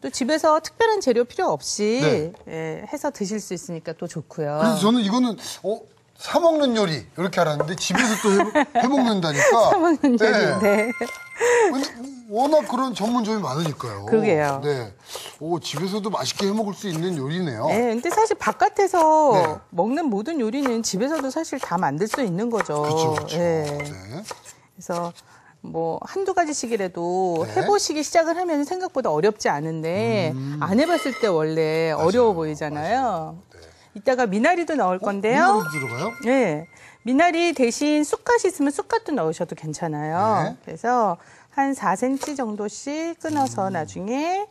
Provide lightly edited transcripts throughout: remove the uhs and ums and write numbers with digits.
또 집에서 특별한 재료 필요 없이 예, 해서 드실 수 있으니까 또 좋고요. 그래서 저는 이거는 사 먹는 요리 이렇게 알았는데 집에서 또 해 먹는다니까. 사 먹는 요리. 네. 워낙 그런 전문점이 많으니까요. 그러게요. 네. 집에서도 맛있게 해 먹을 수 있는 요리네요. 네, 근데 사실 바깥에서 네. 먹는 모든 요리는 집에서도 사실 다 만들 수 있는 거죠. 그렇죠, 그렇죠. 네. 네. 그래서 뭐 한두 가지씩이라도 네. 해보시기 시작을 하면 생각보다 어렵지 않은데 안 해봤을 때 원래 어려워 보이잖아요. 네. 이따가 미나리도 넣을 건데요. 미나리도 들어가요? 네. 미나리 대신 쑥갓이 있으면 쑥갓도 넣으셔도 괜찮아요. 네. 그래서 한 4cm 정도씩 끊어서 나중에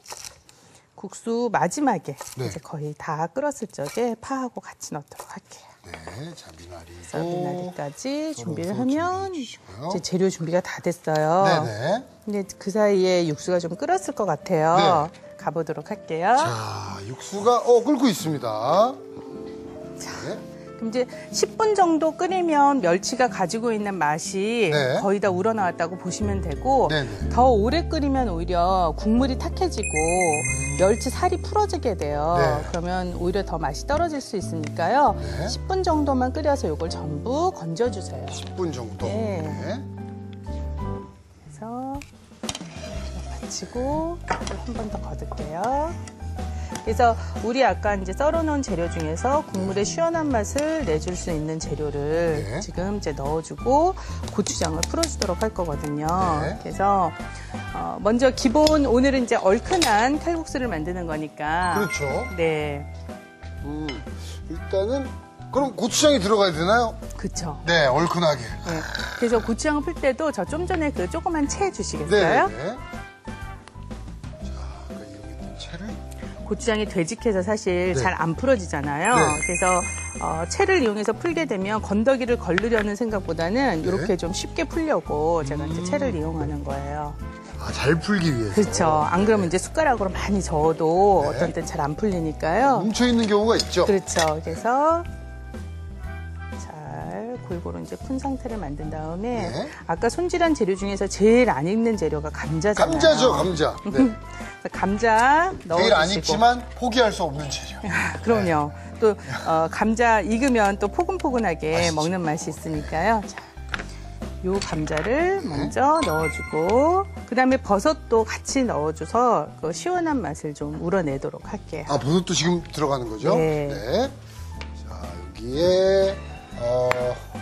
국수 마지막에 네. 이제 거의 다 끓었을 적에 파하고 같이 넣도록 할게요. 네, 자 미나리도. 그래서 미나리까지 준비를 준비해 하면 주시고요. 이제 재료 준비가 다 됐어요. 네네. 근데 그 사이에 육수가 좀 끓었을 것 같아요. 가보도록 할게요. 자, 육수가 끓고 있습니다. 네. 그럼 이제 10분 정도 끓이면 멸치가 가지고 있는 맛이 네. 거의 다 우러나왔다고 보시면 되고 네네. 더 오래 끓이면 오히려 국물이 탁해지고 멸치 살이 풀어지게 돼요. 네. 그러면 오히려 더 맛이 떨어질 수 있으니까요. 네. 10분 정도만 끓여서 이걸 전부 건져주세요. 10분 정도. 네. 네. 그래서 받치고 한 번 더 거둘게요. 그래서 우리 아까 이제 썰어놓은 재료 중에서 국물의 시원한 맛을 내줄 수 있는 재료를 네. 지금 이제 넣어주고 고추장을 풀어주도록 할 거거든요. 네. 그래서 먼저 기본 오늘은 이제 얼큰한 칼국수를 만드는 거니까. 그렇죠. 네, 일단은 그럼 고추장이 들어가야 되나요? 그렇죠. 네, 얼큰하게. 네. 그래서 고추장을 풀 때도 저 좀 전에 그 조그만 채 주시겠어요? 네. 자, 아까 이용했던 채를. 고추장이 되직해서 사실 네. 잘 안 풀어지잖아요. 네. 그래서 채를 이용해서 풀게 되면 건더기를 걸르려는 생각보다는 이렇게 좀 쉽게 풀려고 제가 이제 채를 이용하는 거예요. 잘 풀기 위해서. 그렇죠. 안 그러면 이제 숟가락으로 많이 저어도 네. 어떤 때는 잘 안 풀리니까요. 뭉쳐있는 경우가 있죠. 그렇죠. 그래서 잘 골고루 이제 푼 상태를 만든 다음에 네. 아까 손질한 재료 중에서 제일 안 익는 재료가 감자잖아요. 감자죠, 감자. 네. 그래서 감자 넣어주시고. 제일 안 익지만 포기할 수 없는 재료. 그럼요. 또 감자 익으면 또 포근포근하게 맛있죠. 먹는 맛이 있으니까요. 자, 요 감자를 먼저 넣어주고 그다음에 버섯도 같이 넣어줘서 그 시원한 맛을 좀 우러내도록 할게요. 아, 버섯도 지금 들어가는 거죠? 네. 자, 여기에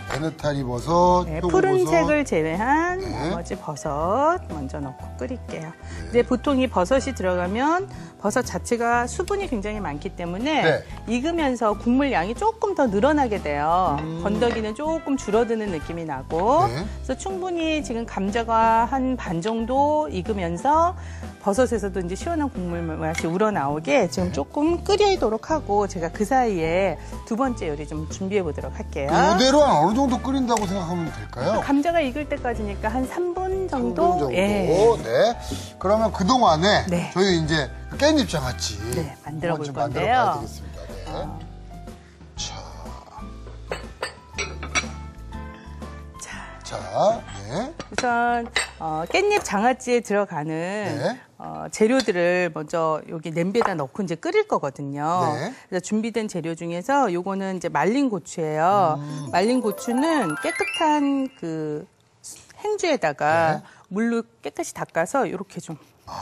베네타리 버섯, 네, 표고버섯. 푸른색을 제외한 네. 나머지 버섯 먼저 넣고 끓일게요. 근데 보통 이 버섯이 들어가면 버섯 자체가 수분이 굉장히 많기 때문에 네. 익으면서 국물 양이 조금 더 늘어나게 돼요. 건더기는 조금 줄어드는 느낌이 나고 네. 그래서 충분히 지금 감자가 한 반 정도 익으면서 버섯에서도 이제 시원한 국물 맛이 우러나오게 지금 조금 끓이도록 하고 제가 그 사이에 두 번째 요리 좀 준비해 보도록 할게요. 이대로 한 어느 정도 끓인다고 생각하면 될까요? 감자가 익을 때까지니까 한 3분 3분 정도? 정도. 예. 네. 그러면 그동안에 네. 저희 이제 깻잎 장아찌 네, 만들어 볼 좀 건데요. 만들어 봐야 되겠습니다. 네. 자, 네. 우선 깻잎 장아찌에 들어가는 네. 재료들을 먼저 여기 냄비에다 넣고 이제 끓일 거거든요. 네. 그래서 준비된 재료 중에서 요거는 이제 말린 고추예요. 말린 고추는 깨끗한 그 행주에다가 네. 물로 깨끗이 닦아서 이렇게 좀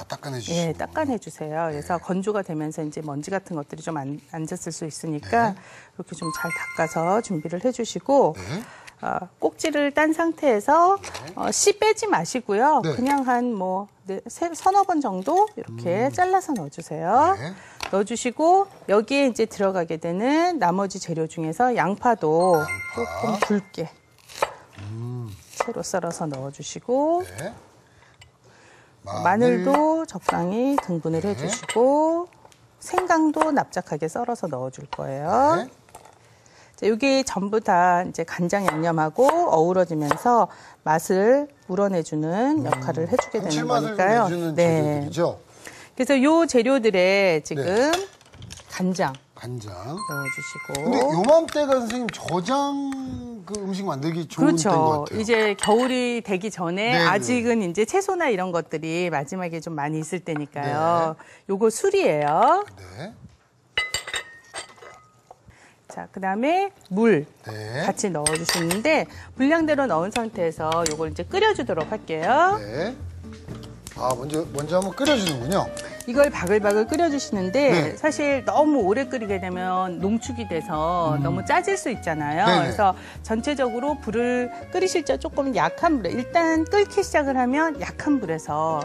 닦아내 주시고. 예, 닦아내 주세요. 그래서 건조가 되면서 이제 먼지 같은 것들이 좀 앉았을 수 있으니까 이렇게 좀 잘 닦아서 준비를 해주시고 꼭지를 딴 상태에서 씨 빼지 마시고요. 네. 그냥 한 서너 번 정도 이렇게 잘라서 넣어주세요. 네. 넣어주시고 여기에 이제 들어가게 되는 나머지 재료 중에서 양파도 조금 굵게 채로 썰어서 넣어주시고 네. 마늘도 적당히 등분을 해주시고 생강도 납작하게 썰어서 넣어줄 거예요. 네. 자, 이게 전부 다 이제 간장 양념하고 어우러지면서 맛을 우러내주는 역할을 해주게 되는 감칠맛을 거니까요. 내주는 재료들이죠. 그래서 이 재료들에 지금 간장 간장. 넣어주시고. 근데 요맘때가 선생님 저장 참 그 음식 만들기 좋은 때인 것 그렇죠. 같아요. 이제 겨울이 되기 전에 네네. 아직은 이제 채소나 이런 것들이 마지막에 좀 많이 있을 때니까요. 요거 술이에요. 네. 자, 그다음에 물 네. 같이 넣어주시는데 분량대로 넣은 상태에서 요걸 이제 끓여주도록 할게요. 네. 아, 먼저 한번 끓여주는군요. 이걸 바글바글 끓여주시는데 네. 사실 너무 오래 끓이게 되면 농축이 돼서 너무 짜질 수 있잖아요. 네네. 그래서 전체적으로 불을 끓이실 때 조금 약한 불에 일단 끓기 시작을 하면 약한 불에서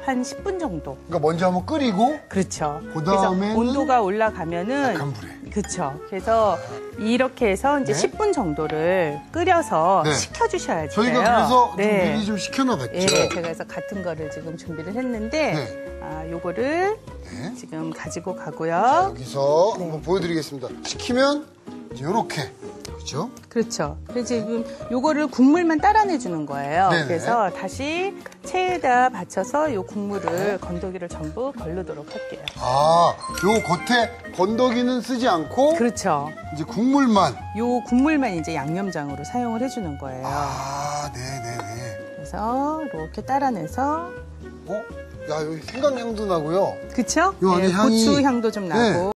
한 10분 정도. 그러니까 먼저 한번 끓이고 그렇죠. 그다음에는 그래서 온도가 올라가면은 약한 불에. 그렇죠. 그래서 이렇게 해서 이제 네. 10분 정도를 끓여서 네. 식혀주셔야 돼요. 저희가 그래서 좀 네. 미리 좀 식혀놔 봤죠. 예, 제가 그래서 같은 거를 지금 준비를 했는데 네. 요거를 네. 지금 가지고 가고요. 여기서 네. 한번 보여드리겠습니다. 식히면 이렇게 그렇죠? 그렇죠. 그래서 지금 요거를 국물만 따라내 주는 거예요. 네네. 그래서 다시 체에다 받쳐서 요 국물을 건더기를 전부 걸르도록 할게요. 아, 요 겉에 건더기는 쓰지 않고 그렇죠. 이제 국물만. 요 국물만 이제 양념장으로 사용을 해주는 거예요. 아, 네네네. 그래서 이렇게 따라내서 야, 여기 생강향도 나고요. 그쵸? 요 안에 향이- 고추 향도 좀 나고. 네.